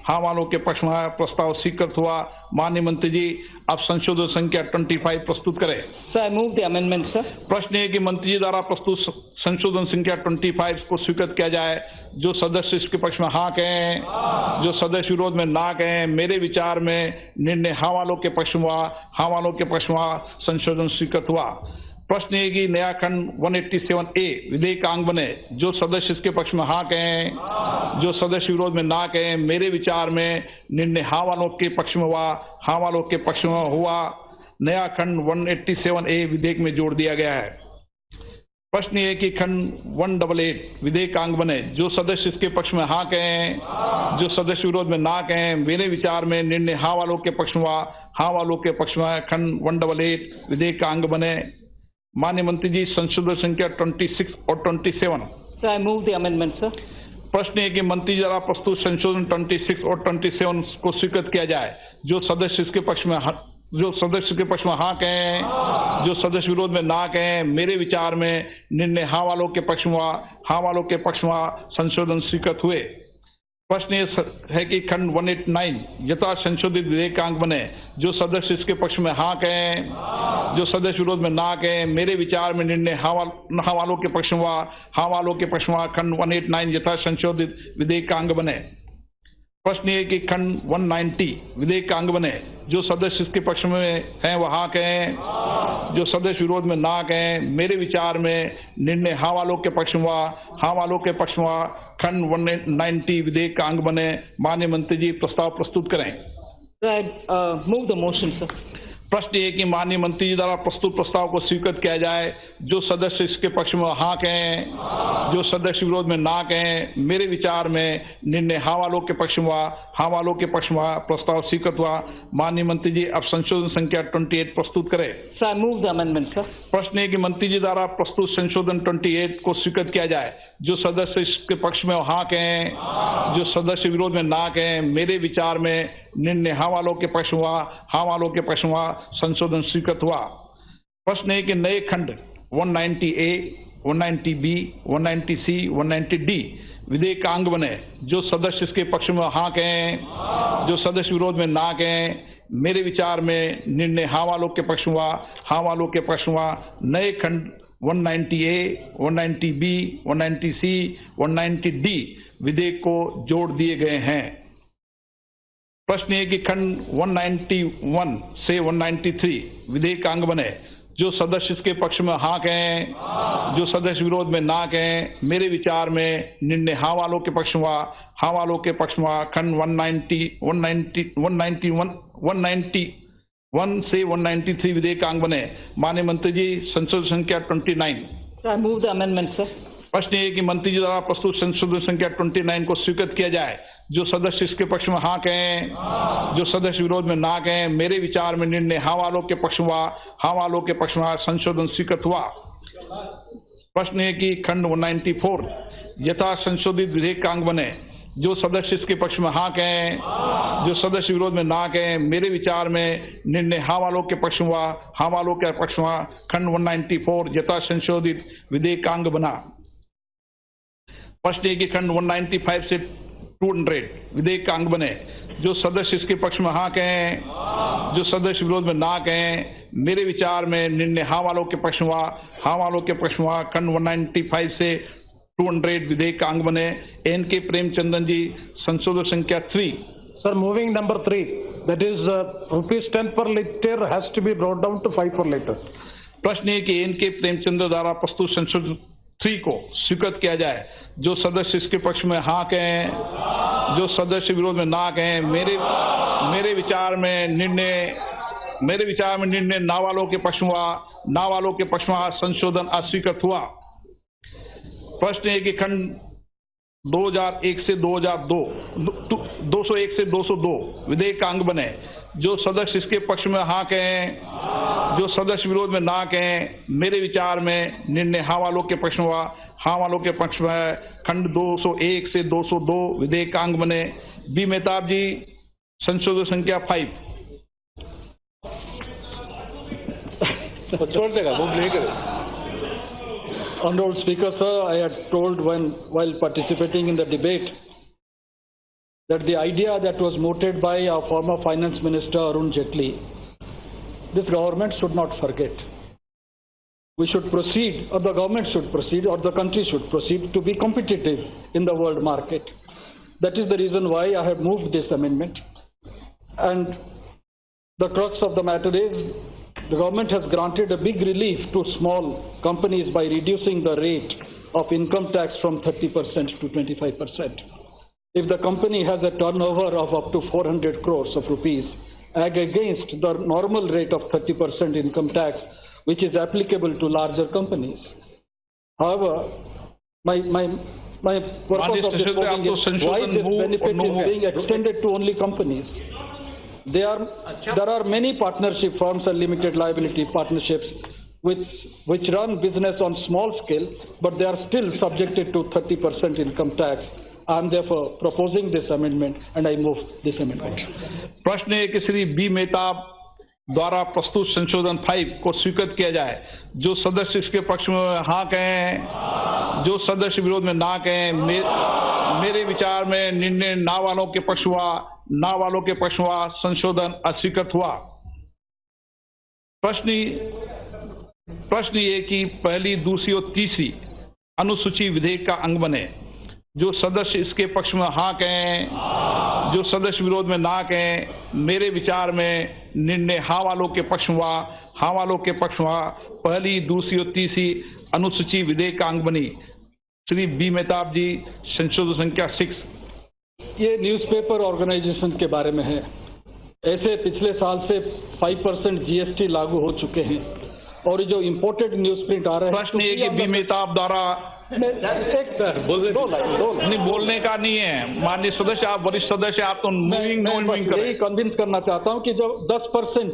हाँ वालों के पक्ष में प्रस्ताव स्वीकृत हुआ। माननीय मंत्री जी अब संशोधन संख्या 25 प्रस्तुत करें। So I move the amendment, sir. प्रश्न है कि मंत्री जी द्वारा प्रस्तुत संशोधन संख्या 25 को स्वीकृत किया जाए। जो सदस्य इसके पक्ष में हाँ कहें, जो सदस्य विरोध में ना कहें। मेरे विचार में निर्णय हाँ वालों के पक्ष में, हाँ वालों के पक्ष में संशोधन स्वीकृत हुआ। प्रश्न है कि नया खंड 187A विधेयक अंग बने। जो सदस्य इसके पक्ष में हाँ कहें, जो सदस्य विरोध में ना कहें। मेरे विचार में निर्णय हाँ वालों के पक्ष में हुआ, हाँ वालों के पक्ष में हुआ। नया खंड 187A विधेयक में जोड़ दिया गया है। प्रश्न ये कि खंड 188 विधेयक अंग बने। जो सदस्य इसके पक्ष में हाँ कहें, जो सदस्य विरोध में ना कहें। मेरे विचार में निर्णय हाँ वालों के पक्ष में, हाँ वालों के पक्ष में खंड 188 विधेयक अंग बने। माननीय मंत्री जी संशोधन संख्या 26 और 27। So I move the amendment, sir. प्रश्न है कि मंत्री जी द्वारा प्रस्तुत संशोधन 26 और 27 को स्वीकृत किया जाए। जो सदस्य इसके पक्ष में हाँ कहें, जो सदस्य विरोध में ना कहें। मेरे विचार में निर्णय हाँ वालों के पक्ष में, हाँ वालों के पक्ष में संशोधन स्वीकृत हुए। प्रश्न है कि खंड 189 यथा संशोधित विधेयक अंग बने। जो सदस्य इसके पक्ष में हाँ कहें, जो सदस्य विरोध में ना कहें। मेरे विचार में निर्णय हाँ वालों के पक्ष में, हाँ वालों के पक्ष में खंड 189 यथा संशोधित विधेयक अंग बने। प्रश्न ये कि खंड 190 विधेयक अंग बने। जो सदस्य इसके पक्ष में हैं वह हाँ कहें, जो सदस्य विरोध में ना कहें। मेरे विचार में निर्णय हाँ वालों के पक्ष में, हाँ वालों के पक्ष में खंड 190 विधेयक अंग बने। माननीय मंत्री जी प्रस्ताव प्रस्तुत करें। So I move the motion, sir. प्रश्न ये कि माननीय मंत्री जी द्वारा प्रस्तुत प्रस्ताव को स्वीकृत किया जाए। जो सदस्य इसके पक्ष में हाँ कहें, जो सदस्य विरोध में ना कहें। मेरे विचार में निर्णय हाँ वालों के पक्ष में, हाँ वालों के पक्ष में प्रस्ताव स्वीकृत हुआ। माननीय मंत्री जी अब संशोधन संख्या 28 प्रस्तुत करें। So I move the amendment, sir. प्रश्न है कि मंत्री जी द्वारा प्रस्तुत संशोधन 28 को स्वीकृत किया जाए। जो सदस्य इसके पक्ष में हाँ कहें, जो सदस्य विरोध में ना कहें। मेरे विचार में निर्णय हाँ वालों के पक्ष में, हाँ वालों के पक्ष में संशोधन स्वीकृत हुआ। प्रश्न है कि नए खंड 190A, 190B, 190C, 190D विधेयक का अंग बने। जो सदस्य इसके पक्ष में हाँ कहें, जो सदस्य विरोध में ना कहें, मेरे विचार में निर्णय हाँ वालों के पक्ष हुआ, हाँ वालों के पक्ष हुआ। नए खंड 190A, 190B, 190C, 190D विधेयक को जोड़ दिए गए हैं। प्रश्न है कि खंड 191 से 193 विधेयक का अंग बने। जो सदस्य इसके पक्ष में हाँ कहें, जो सदस्य विरोध में ना कहें, मेरे विचार में निर्णय हाँ वालों के पक्ष हुआ, हाँ वालों के पक्ष हुआ। खंड 191 से 193 विधेयक का अंग बने। माननीय मंत्री जी, संशोधन संख्या 29। I move the amendment, sir. प्रश्न ये कि मंत्री जी द्वारा प्रस्तुत संशोधन संख्या 29 को स्वीकृत किया जाए। जो सदस्य इसके पक्ष में हाँ कहें, जो सदस्य विरोध में ना कहें, मेरे विचार में निर्णय हाँ वालों के पक्ष हुआ, हाँ वालों के पक्ष में संशोधन स्वीकृत हुआ। प्रश्न है कि खंड 194 यथा संशोधित विधेयक का अंग बने। जो सदस्य इसके पक्ष में हाँ कहें, जो सदस्य विरोध में ना कहें, मेरे विचार में निर्णय हाँ वालों के पक्ष हुआ, हाँ वालों के पक्ष हुआ। खंड 194 यथा संशोधित विधेयक का अंग बना। प्रश्न है कि खंड 195 से 200 विधेयक का अंग बने। जो सदस्य इसके पक्ष में हाँ कहें, जो सदस्य विरोध में ना कहें, मेरे विचार में निर्णय हाँ वालों के पक्ष हुआ, हाँ वालों के पक्ष हुआ। खंड 195 से 200 विधेयक का अंग बने। N.K. प्रेमचंदन जी, संशोधन संख्या 3। Sir, moving number 3, that is rupees 10 per liter has to be brought down to 5 per liter. प्रश्न है कि N.K. प्रेमचंद द्वारा प्रस्तुत संशोधन 3 को स्वीकृत किया जाए। जो सदस्य इसके पक्ष में हाँ कहें, जो सदस्य विरोध में ना कहें, मेरे विचार में निर्णय ना वालों के पक्ष हुआ, ना वालों के पक्ष में संशोधन अस्वीकृत हुआ। प्रश्न है कि खंड 2001 से 202 201 से 202 विधेयक का अंग बने। जो सदस्य इसके पक्ष में हाँ कहें, जो सदस्य विरोध में ना कहें, मेरे विचार में निर्णय हाँ वालों के पक्ष में हुआ, हाँ वालों के पक्ष में है। खंड 201 से 202 विधेयक का अंग बने। बी मेहताब जी, संशोधन संख्या 5। छोड़ देगा, वो नहीं करेगा। Honorable Speaker, sir, I had told while participating in the debate that the idea that was mooted by our former Finance Minister Arun Jaitley, this government should not forget. We should proceed, or the government should proceed, or the country should proceed to be competitive in the world market. That is the reason why I have moved this amendment. And the crux of the matter is, the government has granted a big relief to small companies by reducing the rate of income tax from 30% to 25%. If the company has a turnover of up to 400 crores of rupees, against the normal rate of 30% income tax, which is applicable to larger companies. However, my purpose of this voting is why this benefit is being extended to only companies. There are many partnership firms and limited liability partnerships which run business on small scale, but they are still subjected to 30% income tax. I am therefore proposing this amendment and I move this amendment. प्रश्न है कि Shri B Mehtab द्वारा प्रस्तुत संशोधन 5 को स्वीकृत किया जाए। जो सदस्य इसके पक्ष में हाँ कहें, जो सदस्य विरोध में ना कहें, मेरे विचार में निर्णय ना वालों के पक्ष हुआ, ना वालों के पक्ष हुआ, संशोधन अस्वीकृत हुआ। प्रश्न ये कि पहली, दूसरी और तीसरी अनुसूची विधेयक का अंग बने। जो सदस्य इसके पक्ष में हाँ कहें, जो सदस्य विरोध में ना कहें, मेरे विचार में निर्णय हाँ वालों के पक्ष हुआ, हाँ वालों के पक्ष हुआ। पहली, दूसरी और तीसरी अनुसूची विधेयक का अंग बनी। श्री बी मेहताब जी, संशोधन संख्या 6। ये न्यूज़पेपर ऑर्गेनाइजेशन के बारे में है। ऐसे पिछले साल से 5% GST लागू हो चुके हैं और जो इम्पोर्टेड न्यूज प्रिंट आ रहे हैं। प्रश्न ये कि बी मेहताब द्वारा नहीं बोलने का नहीं है। माननीय सदस्य, आप वरिष्ठ सदस्य, आप तो यही कन्विंस करना चाहता हूं कि जो 10%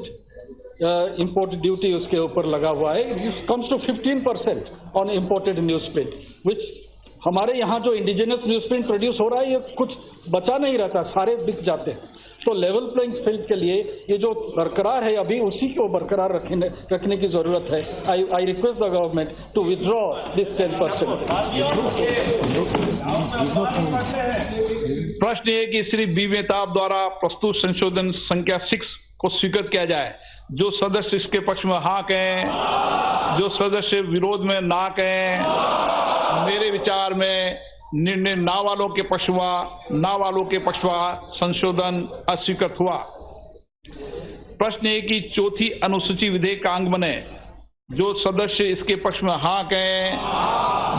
इम्पोर्ट ड्यूटी उसके ऊपर लगा हुआ है, it comes to 15% on imported newsprint, which हमारे यहाँ जो इंडिजिनस न्यूज प्रिंट प्रोड्यूस हो रहा है, ये कुछ बचा नहीं रहता, सारे बिक जाते हैं। तो लेवल प्लेइंग फील्ड के लिए ये जो बरकरार है अभी, उसी को बरकरार रखने की जरूरत है। I request the government to withdraw this 10%। प्रश्न ये कि श्री बी मेहताब द्वारा प्रस्तुत संशोधन संख्या 6 को स्वीकृत किया जाए। जो सदस्य इसके पक्ष में हाँ कहें, जो सदस्य विरोध में ना कहें। मेरे विचार में निर्णय ना वालों के पक्ष संशोधन अस्वीकृत हुआ। प्रश्न है कि चौथी अनुसूची विधेयक का अंग बने। जो सदस्य इसके पक्ष में हाँ कहें,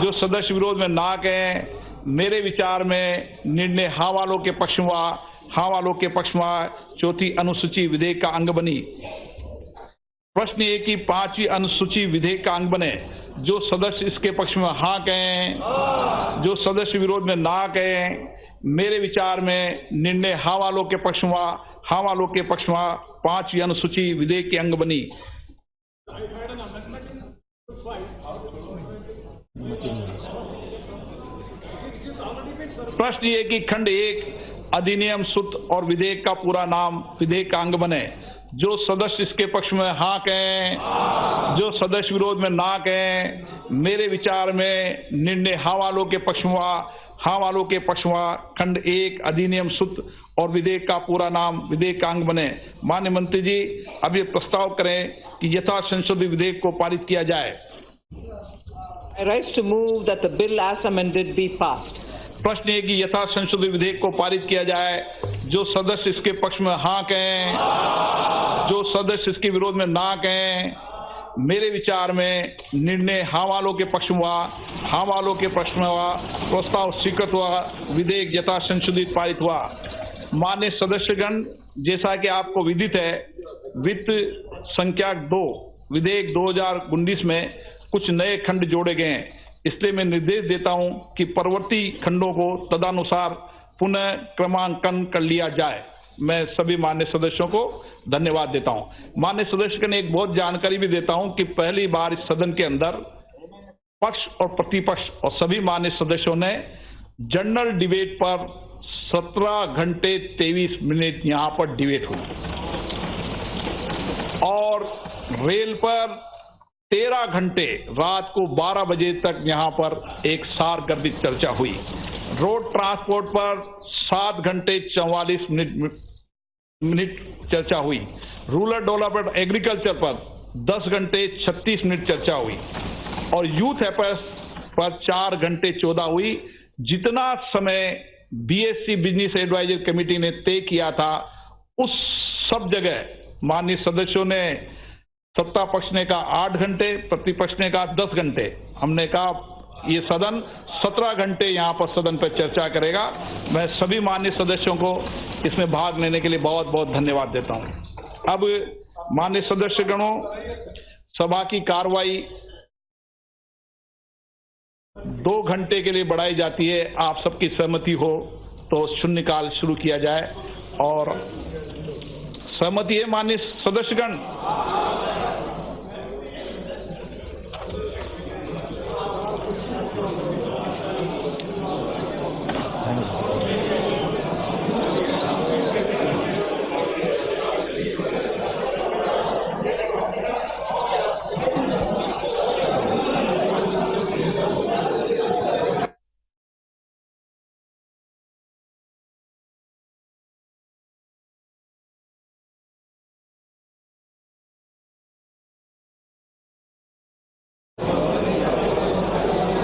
जो सदस्य विरोध में ना कहें। मेरे विचार में निर्णय हाँ वालों के पक्ष में चौथी अनुसूची विधेयक का अंग बनी। प्रश्न ये कि पांचवी अनुसूची विधेयक का अंग बने। जो सदस्य इसके पक्ष में हाँ कहें, जो सदस्य विरोध में ना कहें। मेरे विचार में निर्णय हाँ वालों के पक्ष में पांचवी अनुसूची विधेयक के अंग बनी। प्रश्न ये कि खंड 1 अधिनियम सूत्र और विधेयक का पूरा नाम विधेयक का अंग बने। जो सदस्य इसके पक्ष में हाँ कहें, जो सदस्य विरोध में ना कहें। मेरे विचार में निर्णय हाँ वालों के पक्ष में खंड 1 अधिनियम सूत्र और विधेयक का पूरा नाम विधेयक का अंग बने। माननीय मंत्री जी, अब ये प्रस्ताव करें कि यथा संशोधित विधेयक को पारित किया जाए। I rise to move that the bill as amended be passed. प्रश्न है कि यथा संशोधित विधेयक को पारित किया जाए। जो सदस्य इसके पक्ष में हाँ कहें, जो सदस्य इसके विरोध में ना कहें। मेरे विचार में निर्णय हाँ वालों के पक्ष में प्रस्ताव स्वीकृत हुआ। विधेयक यथा संशोधित पारित हुआ। माननीय सदस्यगण, जैसा कि आपको विदित है, वित्त संख्या 2 विधेयक 2019 में कुछ नए खंड जोड़े गए हैं। इसलिए मैं निर्देश देता हूं कि परवर्ती खंडों को तदनुसार पुनः क्रमांकन कर लिया जाए। मैं सभी माननीय सदस्यों को धन्यवाद देता हूं। माननीय सदस्य ने एक बहुत जानकारी भी देता हूं कि पहली बार इस सदन के अंदर पक्ष और प्रतिपक्ष और सभी माननीय सदस्यों ने जनरल डिबेट पर 17 घंटे 23 मिनट यहां पर डिबेट हुई और रेल पर 13 घंटे रात को 12 बजे तक यहां पर एक सारगर्भित चर्चा हुई। रोड ट्रांसपोर्ट पर 7 घंटे 44 मिनट चर्चा हुई। रूरल डेवलपमेंट एग्रीकल्चर पर 10 घंटे 36 मिनट चर्चा हुई और यूथ अफेयर्स पर 4 घंटे 14 हुई। जितना समय बीएससी बिजनेस एडवाइजरी कमेटी ने तय किया था, उस सब जगह माननीय सदस्यों ने, सत्ता पक्ष ने कहा 8 घंटे, प्रतिपक्ष ने कहा 10 घंटे। हमने कहा ये सदन 17 घंटे यहां पर सदन पर चर्चा करेगा। मैं सभी माननीय सदस्यों को इसमें भाग लेने के लिए बहुत बहुत धन्यवाद देता हूं। अब माननीय सदस्यगणों, सभा की कार्रवाई 2 घंटे के लिए बढ़ाई जाती है। आप सबकी सहमति हो तो शून्यकाल शुरू किया जाए। और सहमति है माननीय सदस्यगण?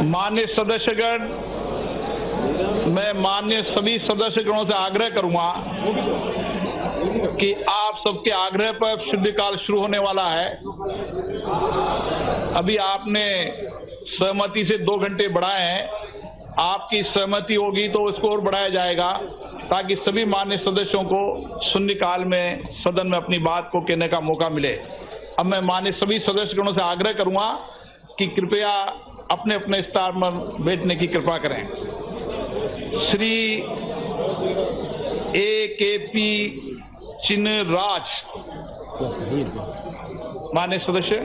माननीय सदस्यगण, मैं माननीय सभी सदस्यगणों से आग्रह करूंगा कि आप सबके आग्रह पर शून्यकाल शुरू होने वाला है। अभी आपने सहमति से 2 घंटे बढ़ाए हैं। आपकी सहमति होगी तो इसको और बढ़ाया जाएगा ताकि सभी माननीय सदस्यों को शून्यकाल में सदन में अपनी बात को कहने का मौका मिले। अब मैं माननीय सभी सदस्यगणों से आग्रह करूंगा कि कृपया अपने अपने स्थान पर बैठने की कृपा करें। श्री AKP चिन्हराज, माननीय सदस्य।